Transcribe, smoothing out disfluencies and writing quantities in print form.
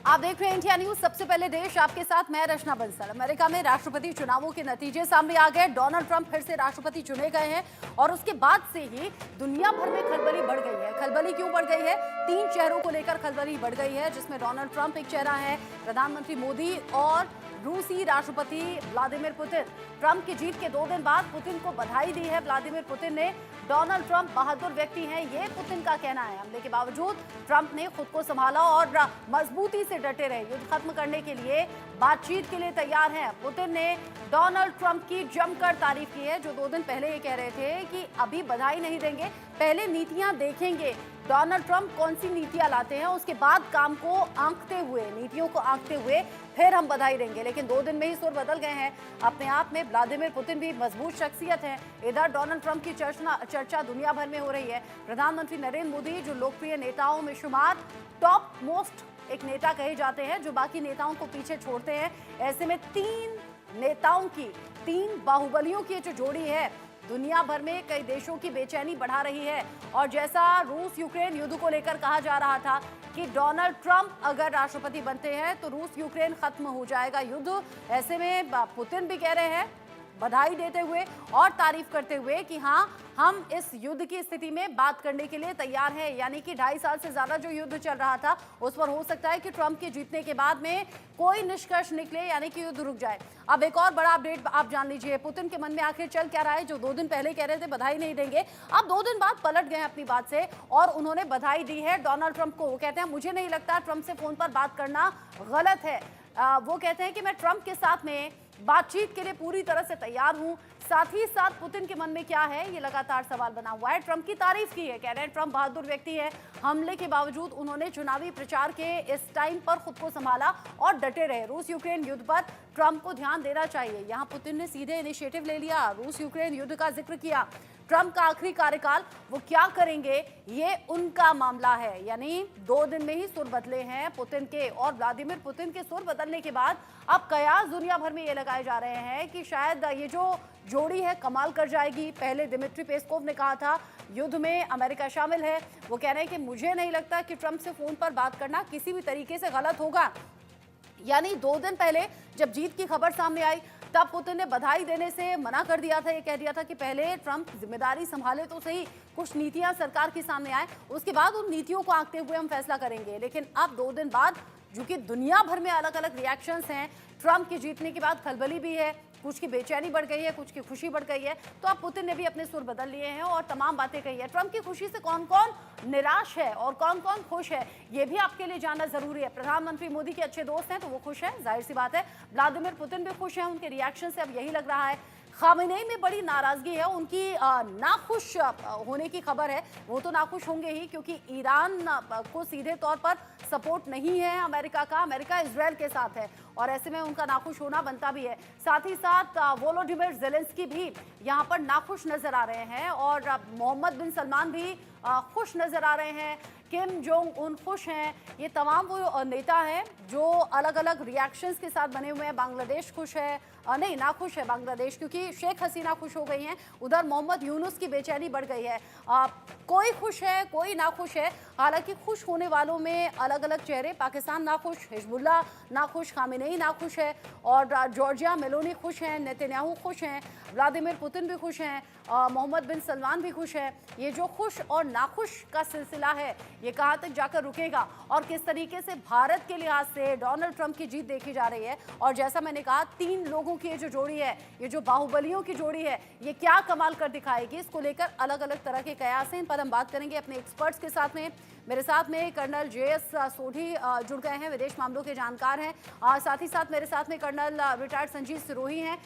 आप देख रहे हैं इंडिया न्यूज। सबसे पहले देश आपके साथ मैं रचना बंसल। अमेरिका में राष्ट्रपति चुनावों के नतीजे सामने आ गए। डोनाल्ड ट्रंप फिर से राष्ट्रपति चुने गए हैं और उसके बाद से ही दुनिया भर में खलबली बढ़ गई है। खलबली क्यों बढ़ गई है? 3 चेहरों को लेकर खलबली बढ़ गई है, जिसमें डोनाल्ड ट्रंप एक चेहरा है, प्रधानमंत्री मोदी और रूसी राष्ट्रपति व्लादिमीर पुतिन। ट्रंप की जीत के 2 दिन बाद पुतिन को बधाई दी है व्लादिमीर पुतिन ने। डोनाल्ड ट्रंप बहादुर व्यक्ति हैं, ये पुतिन का कहना है। हमले के बावजूद ट्रंप ने खुद को संभाला और मजबूती से डटे रहे। युद्ध खत्म करने के लिए बातचीत के लिए तैयार हैं। पुतिन ने डोनाल्ड ट्रंप की जमकर तारीफ की है, जो 2 दिन पहले ये कह रहे थे कि अभी बधाई नहीं देंगे, पहले नीतियां देखेंगे डोनाल्ड ट्रंप कौन सी नीतियां लाते हैं, उसके बाद काम को आंकते हुए, नीतियों को आंकते हुए फिर हम बधाई देंगे। लेकिन 2 दिन में ही सुर बदल गए हैं। अपने आप में व्लादिमीर पुतिन भी मजबूत शख्सियत है। इधर डोनाल्ड ट्रंप की चर्चा दुनिया भर में हो रही है। प्रधानमंत्री नरेंद्र मोदी, जो लोकप्रिय नेताओं में शुमार टॉप मोस्ट एक नेता कहे जाते हैं, जो बाकी नेताओं को पीछे छोड़ते हैं, ऐसे में 3 नेताओं की, 3 बाहुबलियों की जो जोड़ी है, दुनिया भर में कई देशों की बेचैनी बढ़ा रही है। और जैसा रूस यूक्रेन युद्ध को लेकर कहा जा रहा था कि डोनाल्ड ट्रंप अगर राष्ट्रपति बनते हैं तो रूस यूक्रेन खत्म हो जाएगा युद्ध, ऐसे में पुतिन भी कह रहे हैं, बधाई देते हुए और तारीफ करते हुए कि हाँ, हम इस युद्ध की स्थिति में बात करने के लिए तैयार हैं। यानी कि 2.5 साल से ज्यादा जो युद्ध चल रहा था, उस पर हो सकता है कि ट्रंप के जीतने के बाद में कोई निष्कर्ष निकले, यानी कि युद्ध रुक जाए। अब एक और बड़ा अपडेट आप जान लीजिए, पुतिन के मन में आखिर चल क्या रहा है। जो 2 दिन पहले कह रहे थे बधाई नहीं देंगे, अब 2 दिन बाद पलट गए अपनी बात से और उन्होंने बधाई दी है डोनाल्ड ट्रंप को। वो कहते हैं, मुझे नहीं लगता ट्रंप से फोन पर बात करना गलत है। वो कहते हैं कि मैं ट्रंप के साथ में बातचीत के लिए पूरी तरह से तैयार हूं। साथ ही साथ पुतिन के मन में क्या है, ये लगातार सवाल बना हुआ है। ट्रंप की तारीफ की है, कह रहे हैं ट्रंप बहादुर व्यक्ति है। हमले के बावजूद उन्होंने चुनावी प्रचार के इस टाइम पर खुद को संभाला और डटे रहे। रूस यूक्रेन युद्ध पर ट्रंप को ध्यान देना चाहिए। यहां पुतिन ने सीधे इनिशिएटिव ले लिया, रूस यूक्रेन युद्ध का जिक्र किया। ट्रंप का आखिरी कार्यकाल, वो क्या करेंगे ये उनका मामला है। यानी 2 दिन में ही सुर बदले हैं पुतिन के, और व्लादिमीर पुतिन के सुर बदलने के बाद अब कयास दुनिया भर में ये लगाए जा रहे हैं कि शायद ये जो जोड़ी है कमाल कर जाएगी। पहले दिमित्री पेस्कोव ने कहा था युद्ध में अमेरिका शामिल है। वो कह रहे हैं कि मुझे नहीं लगता कि ट्रंप से फोन पर बात करना किसी भी तरीके से गलत होगा। यानी 2 दिन पहले जब जीत की खबर सामने आई, तब पुतिन ने बधाई देने से मना कर दिया था। ये कह दिया था कि पहले ट्रंप जिम्मेदारी संभाले तो सही, कुछ नीतियां सरकार के सामने आए, उसके बाद उन नीतियों को आंकते हुए हम फैसला करेंगे। लेकिन अब 2 दिन बाद, जो कि दुनिया भर में अलग अलग रिएक्शंस हैं, ट्रंप की जीतने के बाद खलबली भी है, कुछ की बेचैनी बढ़ गई है, कुछ की खुशी बढ़ गई है, तो अब पुतिन ने भी अपने सुर बदल लिए हैं और तमाम बातें कही है। ट्रंप की खुशी से कौन कौन निराश है और कौन कौन खुश है, ये भी आपके लिए जानना जरूरी है। प्रधानमंत्री मोदी के अच्छे दोस्त हैं तो वो खुश हैं, जाहिर सी बात है। व्लादिमीर पुतिन भी खुश हैं, उनके रिएक्शन से अब यही लग रहा है। खामेनेई में बड़ी नाराजगी है, उनकी नाखुश होने की खबर है। वो तो नाखुश होंगे ही, क्योंकि ईरान को सीधे तौर पर सपोर्ट नहीं है अमेरिका का, अमेरिका इजराइल के साथ है और ऐसे में उनका नाखुश होना बनता भी है। साथ ही साथ वोलोडिमिर ज़ेलेंस्की भी यहाँ पर नाखुश नजर आ रहे हैं और मोहम्मद बिन सलमान भी खुश नजर आ रहे हैं। किम जोंग उन खुश हैं। ये तमाम वो नेता हैं जो अलग अलग रिएक्शंस के साथ बने हुए हैं। बांग्लादेश खुश है, नहीं नाखुश है बांग्लादेश, क्योंकि शेख हसीना खुश हो गई हैं। उधर मोहम्मद यूनुस की बेचैनी बढ़ गई है। कोई खुश है, कोई नाखुश है। हालांकि खुश होने वालों में अलग अलग चेहरे, पाकिस्तान नाखुश, हिजबुल्लाह नाखुश, खामेनेई नाखुश है और जॉर्जिया मेलोनी खुश हैं, नेतन्याहू खुश हैं, व्लादिमीर पुतिन भी खुश हैं, मोहम्मद बिन सलमान भी खुश हैं। ये जो खुश और नाखुश का सिलसिला है, ये कहाँ तक जाकर रुकेगा और किस तरीके से भारत के लिहाज से डोनाल्ड ट्रंप की जीत देखी जा रही है। और जैसा मैंने कहा, 3 लोगों की ये जो जोड़ी है, ये जो बाहुबलियों की जोड़ी है, ये क्या कमाल कर दिखाएगी, इसको लेकर अलग अलग तरह के कयास हैं। इन पर हम बात करेंगे अपने एक्सपर्ट्स के साथ में। मेरे साथ में कर्नल JS सोढ़ी जुड़ गए हैं, विदेश मामलों के जानकार हैं। साथ ही साथ मेरे साथ में कर्नल रिटायर्ड संजीव सिरोही हैं।